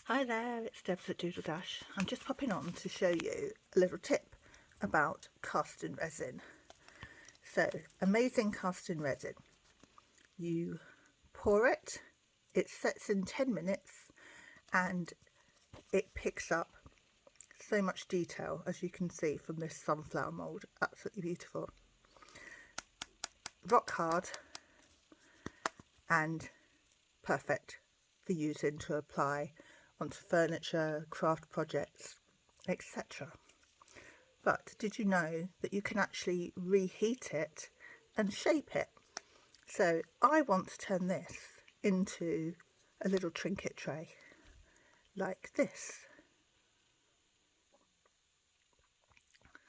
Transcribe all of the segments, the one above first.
Hi there, it's Debs at Doodle Dash. I'm just popping on to show you a little tip about casting resin. So, Amazing Casting Resin. You pour it, it sets in 10 minutes and it picks up so much detail, as you can see from this sunflower mould. Absolutely beautiful. Rock hard and perfect for using to apply onto furniture, craft projects, etc. But did you know that you can actually reheat it and shape it? So I want to turn this into a little trinket tray like this.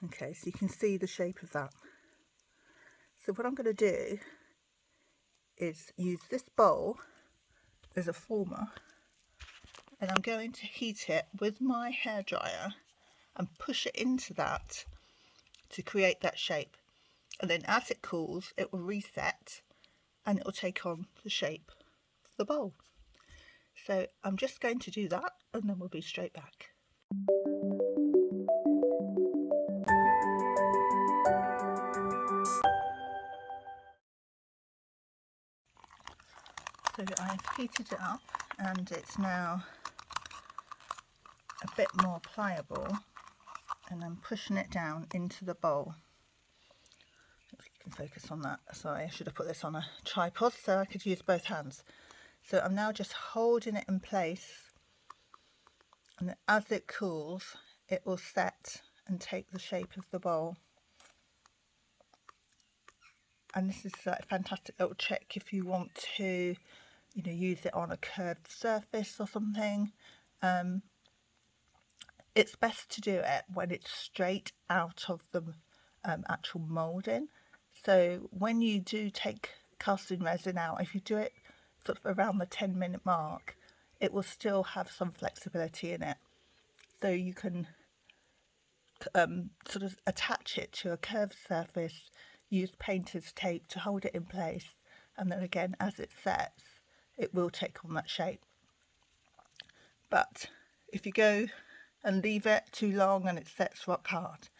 Okay, so you can see the shape of that. So what I'm going to do is use this bowl as a former, and I'm going to heat it with my hairdryer and push it into that to create that shape. And then as it cools, it will reset and it will take on the shape of the bowl. So I'm just going to do that and then we'll be straight back. So I've heated it up and it's now a bit more pliable, and I'm pushing it down into the bowl. If you can focus on that. Sorry, I should have put this on a tripod so I could use both hands. So I'm now just holding it in place, and as it cools it will set and take the shape of the bowl. And this is a fantastic little trick if you want to, use it on a curved surface or something. It's best to do it when it's straight out of the actual moulding. So when you do take casting resin out, if you do it sort of around the 10-minute mark, it will still have some flexibility in it. So you can sort of attach it to a curved surface, use painter's tape to hold it in place, and then again as it sets it will take on that shape. But if you go and leave it too long and it sets rock hard,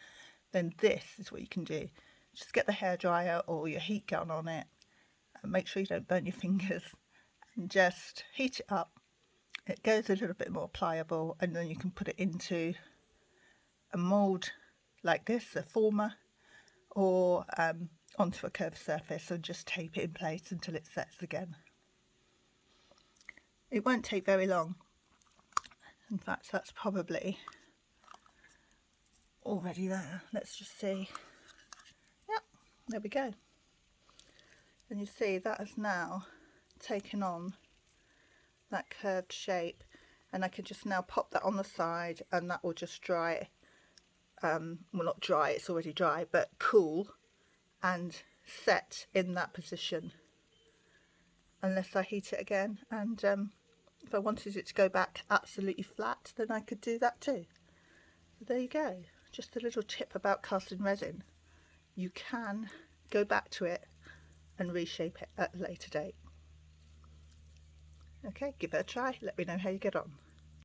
then this is what you can do. Just get the hairdryer or your heat gun on it and make sure you don't burn your fingers, and just heat it up. It goes a little bit more pliable, and then you can put it into a mould like this, a former, or onto a curved surface and just tape it in place until it sets again. It won't take very long. In fact, that's probably already there. Let's just see. Yep, there we go. And you see that has now taken on that curved shape, and I can just now pop that on the side and that will just dry. Well, not dry, it's already dry, but cool and set in that position unless I heat it again. And if I wanted it to go back absolutely flat, then I could do that too. So there you go, just a little tip about casting resin. You can go back to it and reshape it at a later date. Okay, give it a try, let me know how you get on.